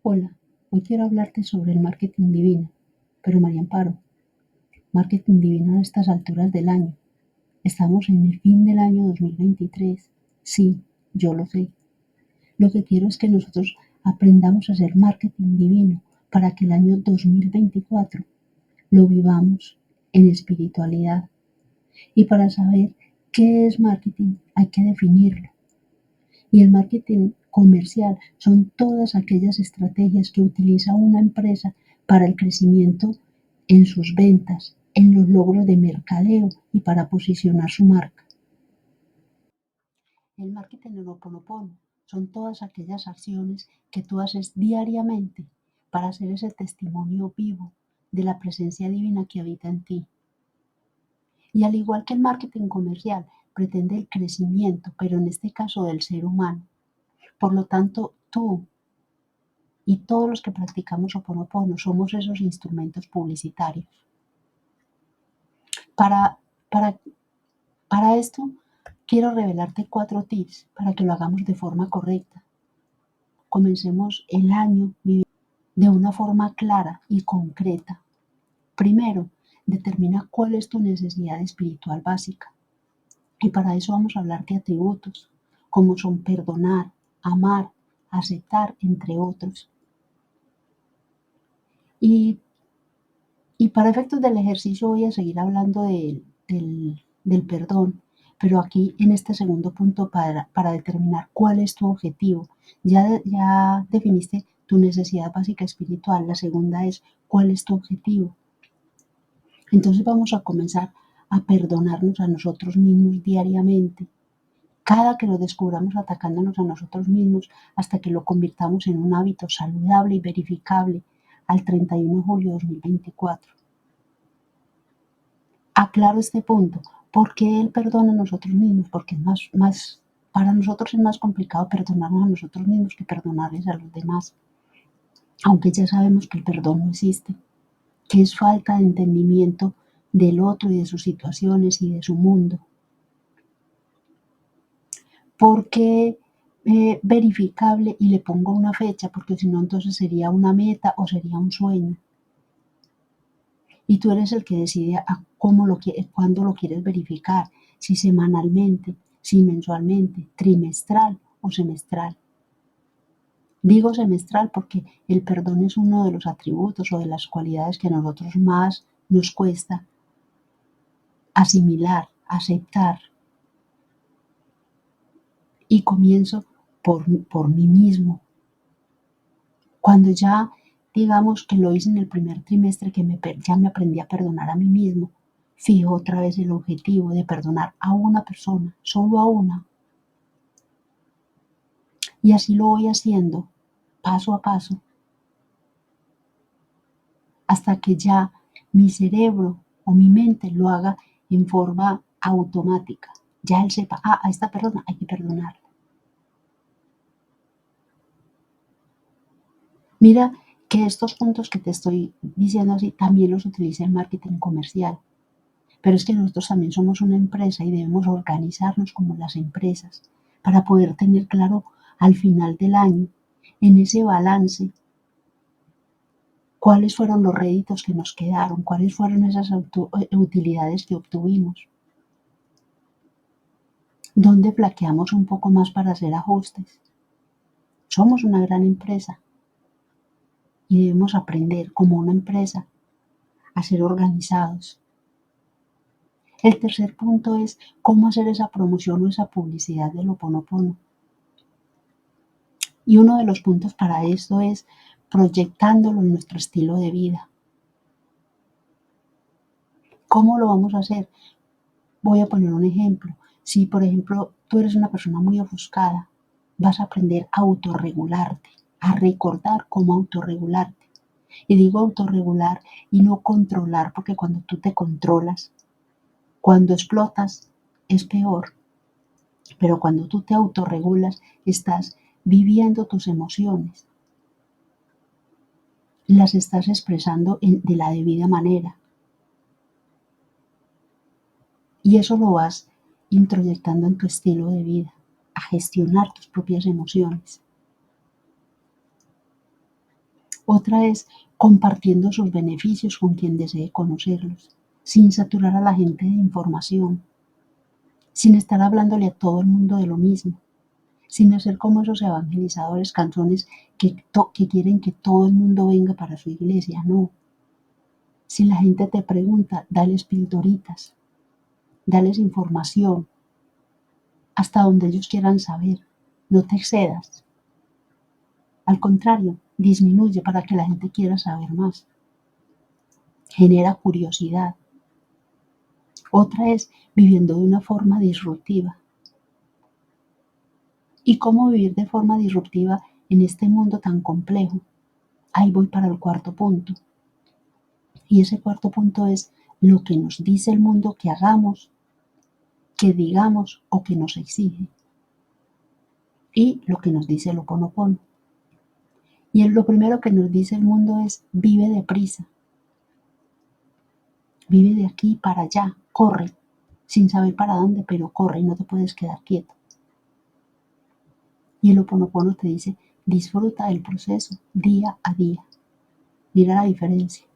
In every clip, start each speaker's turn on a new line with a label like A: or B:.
A: Hola, hoy quiero hablarte sobre el marketing divino. Pero María Amparo, marketing divino a estas alturas del año. Estamos en el fin del año 2023. Sí, yo lo sé. Lo que quiero es que nosotros aprendamos a hacer marketing divino para que el año 2024 lo vivamos en espiritualidad. Y para saber qué es marketing hay que definirlo. Y el marketing comercial son todas aquellas estrategias que utiliza una empresa para el crecimiento en sus ventas, en los logros de mercadeo y para posicionar su marca. El marketing en Ho'oponopono son todas aquellas acciones que tú haces diariamente para hacer ese testimonio vivo de la presencia divina que habita en ti. Y al igual que el marketing comercial, pretende el crecimiento, pero en este caso del ser humano. Por lo tanto, tú y todos los que practicamos Ho'oponopono somos esos instrumentos publicitarios. Para, para, para esto, quiero revelarte 4 tips para que lo hagamos de forma correcta. Comencemos el año de una forma clara y concreta. Primero, determina cuál es tu necesidad espiritual básica. Y para eso vamos a hablar de atributos, como son perdonar, amar, aceptar, entre otros. Y para efectos del ejercicio voy a seguir hablando del perdón, pero aquí en este segundo punto para determinar cuál es tu objetivo. Ya definiste tu necesidad básica espiritual, la segunda es cuál es tu objetivo. Entonces vamos a comenzar a perdonarnos a nosotros mismos diariamente. Cada que lo descubramos atacándonos a nosotros mismos hasta que lo convirtamos en un hábito saludable y verificable al 31 de julio de 2024. Aclaro este punto. ¿Por qué el perdón a nosotros mismos? Porque para nosotros es más complicado perdonarnos a nosotros mismos que perdonarles a los demás. Aunque ya sabemos que el perdón no existe, que es falta de entendimiento del otro y de sus situaciones y de su mundo. ¿Por qué verificable y le pongo una fecha? Porque si no, entonces sería una meta o sería un sueño. Y tú eres el que decide cuándo lo quieres verificar, si semanalmente, si mensualmente, trimestral o semestral. Digo semestral porque el perdón es uno de los atributos o de las cualidades que a nosotros más nos cuesta asimilar, aceptar. Y comienzo por mí mismo. Cuando ya digamos que lo hice en el primer trimestre, ya me aprendí a perdonar a mí mismo, fijo otra vez el objetivo de perdonar a una persona, solo a una. Y así lo voy haciendo, paso a paso, hasta que ya mi cerebro o mi mente lo haga en forma automática. Ya él sepa, a esta persona hay que perdonarla. Mira que estos puntos que te estoy diciendo así también los utiliza el marketing comercial. Pero es que nosotros también somos una empresa y debemos organizarnos como las empresas para poder tener claro al final del año, en ese balance, cuáles fueron los réditos que nos quedaron, cuáles fueron esas utilidades que obtuvimos, dónde flaqueamos un poco más para hacer ajustes. Somos una gran empresa y debemos aprender como una empresa a ser organizados. El tercer punto es cómo hacer esa promoción o esa publicidad del Ho'oponopono. Y uno de los puntos para esto es proyectándolo en nuestro estilo de vida. ¿Cómo lo vamos a hacer? Voy a poner un ejemplo. Si, por ejemplo, tú eres una persona muy ofuscada, vas a aprender a autorregularte, a recordar cómo autorregularte. Y digo autorregular y no controlar, porque cuando tú te controlas, cuando explotas, es peor. Pero cuando tú te autorregulas, estás viviendo tus emociones. Las estás expresando de la debida manera. Y eso lo vas introyectando en tu estilo de vida, a gestionar tus propias emociones. Otra es compartiendo sus beneficios con quien desee conocerlos, sin saturar a la gente de información, sin estar hablándole a todo el mundo de lo mismo, sin hacer como esos evangelizadores canzones que quieren que todo el mundo venga para su iglesia. No. Si la gente te pregunta, dales pildoritas, dales información hasta donde ellos quieran saber. No te excedas. Al contrario, disminuye para que la gente quiera saber más. Genera curiosidad. Otra es viviendo de una forma disruptiva. ¿Y cómo vivir de forma disruptiva en este mundo tan complejo? Ahí voy para el cuarto punto. Y ese cuarto punto es lo que nos dice el mundo que hagamos, que digamos o que nos exige. Y lo que nos dice el Ho'oponopono. Y lo primero que nos dice el mundo es vive deprisa. Vive de aquí para allá, corre, sin saber para dónde, pero corre y no te puedes quedar quieto. Y el Ho'oponopono te dice, disfruta del proceso día a día. Mira la diferencia.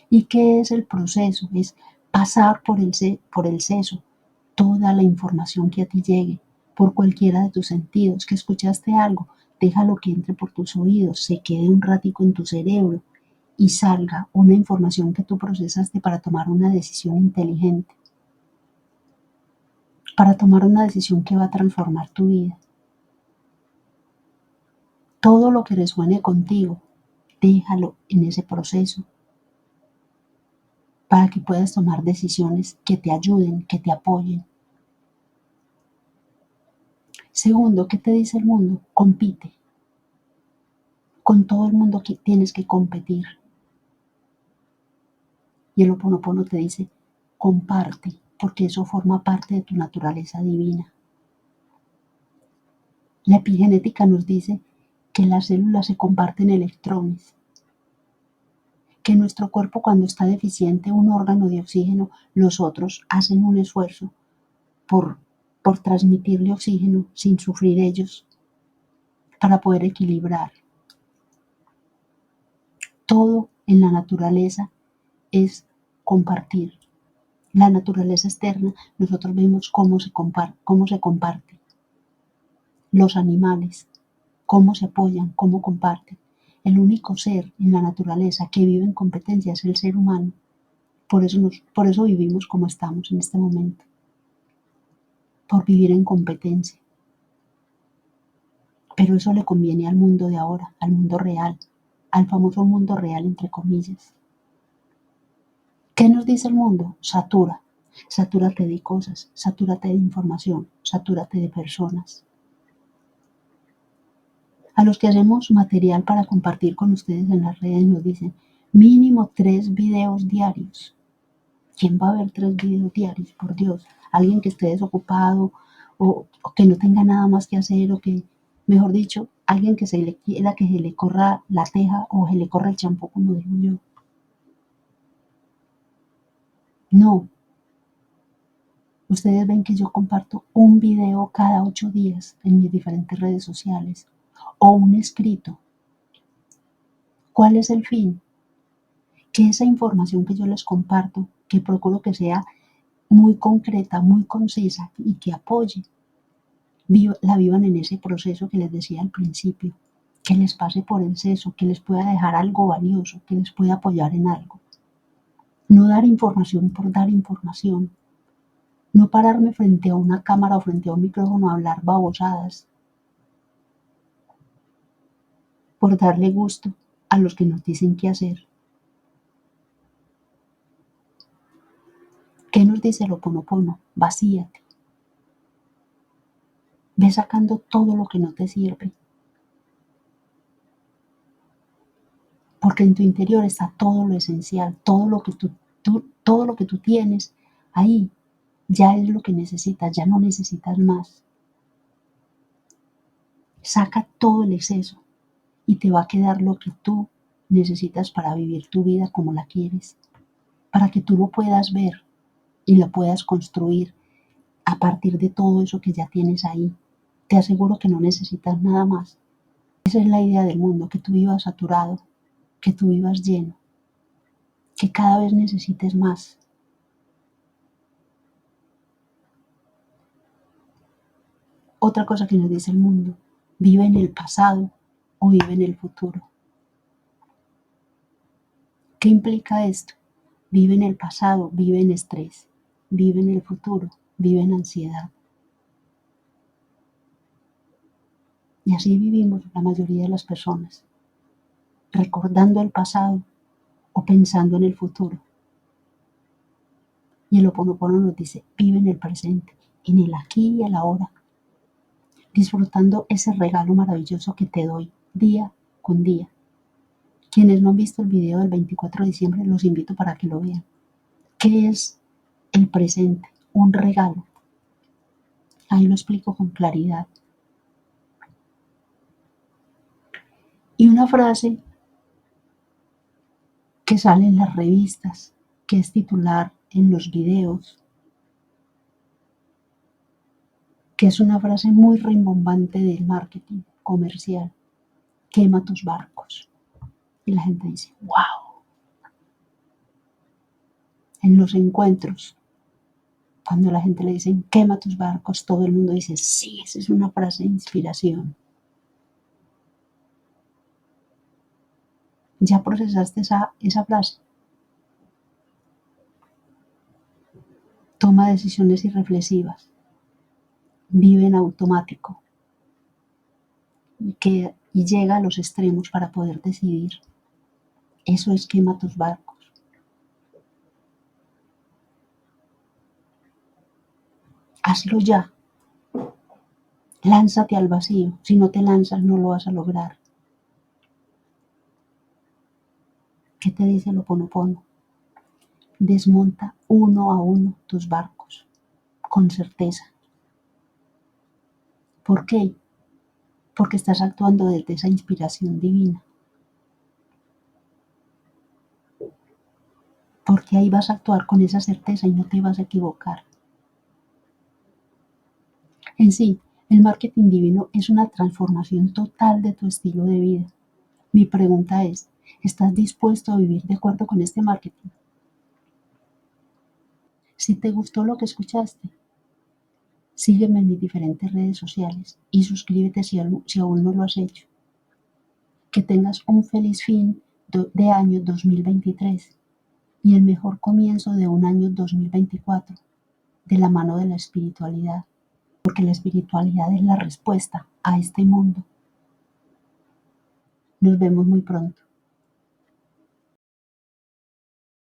A: ¿Y qué es el proceso? Es pasar por el seso toda la información que a ti llegue, por cualquiera de tus sentidos, que escuchaste algo, déjalo que entre por tus oídos, se quede un ratico en tu cerebro y salga una información que tú procesaste para tomar una decisión inteligente, para tomar una decisión que va a transformar tu vida. Todo lo que resuene contigo, déjalo en ese proceso para que puedas tomar decisiones que te ayuden, que te apoyen. Segundo, ¿qué te dice el mundo? Compite. Con todo el mundo que tienes que competir. Y el Ho'oponopono te dice, comparte, porque eso forma parte de tu naturaleza divina. La epigenética nos dice que las células se comparten electrones, que nuestro cuerpo cuando está deficiente un órgano de oxígeno, los otros hacen un esfuerzo por, por transmitirle oxígeno sin sufrir ellos, para poder equilibrar. Todo en la naturaleza es compartir. La naturaleza externa, nosotros vemos cómo se comparte. Los animales, cómo se apoyan, cómo comparten. El único ser en la naturaleza que vive en competencia es el ser humano. Por eso vivimos como estamos en este momento. Por vivir en competencia. Pero eso le conviene al mundo de ahora, al mundo real, al famoso mundo real entre comillas. ¿Qué nos dice el mundo? Satura. Satúrate de cosas, satúrate de información, satúrate de personas. A los que hacemos material para compartir con ustedes en las redes nos dicen mínimo 3 videos diarios. ¿Quién va a ver 3 videos diarios? Por Dios. Alguien que esté desocupado o que no tenga nada más que hacer o que, mejor dicho, alguien que se le quiera que se le corra la teja o se le corra el champú, como digo yo. No. Ustedes ven que yo comparto un video cada 8 días en mis diferentes redes sociales o un escrito. ¿Cuál es el fin? Que esa información que yo les comparto, que procuro que sea muy concreta, muy concisa y que apoye, la vivan en ese proceso que les decía al principio, que les pase por el seso, que les pueda dejar algo valioso, que les pueda apoyar en algo. No dar información por dar información. No pararme frente a una cámara o frente a un micrófono a hablar babosadas por darle gusto a los que nos dicen qué hacer. ¿Qué nos dice el Ho'oponopono? Vacíate. Ve sacando todo lo que no te sirve. Porque en tu interior está todo lo esencial, todo lo que tú tienes ahí ya es lo que necesitas, ya no necesitas más. Saca todo el exceso y te va a quedar lo que tú necesitas para vivir tu vida como la quieres, para que tú lo puedas ver y lo puedas construir a partir de todo eso que ya tienes ahí. Te aseguro que no necesitas nada más. Esa es la idea del mundo, que tú vivas saturado, que tú vivas lleno, que cada vez necesites más. Otra cosa que nos dice el mundo: vive en el pasado o vive en el futuro. ¿Qué implica esto? Vive en el pasado, vive en estrés. Vive en el futuro, vive en ansiedad. Y así vivimos la mayoría de las personas, recordando el pasado o pensando en el futuro. Y el Ho'oponopono nos dice: vive en el presente, en el aquí y el ahora, disfrutando ese regalo maravilloso que te doy día con día. Quienes no han visto el video del 24 de diciembre, los invito para que lo vean. ¿Qué es el presente? Un regalo. Ahí lo explico con claridad. Y una frase que sale en las revistas, que es titular en los videos, que es una frase muy rimbombante del marketing comercial: quema tus barcos. Y la gente dice: wow. En los encuentros, cuando la gente le dice quema tus barcos, todo el mundo dice: sí, esa es una frase de inspiración. ¿Ya procesaste esa frase? Toma decisiones irreflexivas, vive en automático y llega a los extremos para poder decidir. Eso es quema tus barcos. Hazlo ya. Lánzate al vacío. Si no te lanzas, no lo vas a lograr. ¿Qué te dice el Ho'oponopono? Desmonta uno a uno tus barcos, con certeza. ¿Por qué? Porque estás actuando desde esa inspiración divina. Porque ahí vas a actuar con esa certeza y no te vas a equivocar. En sí, el marketing divino es una transformación total de tu estilo de vida. Mi pregunta es: ¿estás dispuesto a vivir de acuerdo con este marketing? Si te gustó lo que escuchaste, sígueme en mis diferentes redes sociales y suscríbete si aún no lo has hecho. Que tengas un feliz fin de año 2023 y el mejor comienzo de un año 2024, de la mano de la espiritualidad, porque la espiritualidad es la respuesta a este mundo. Nos vemos muy pronto.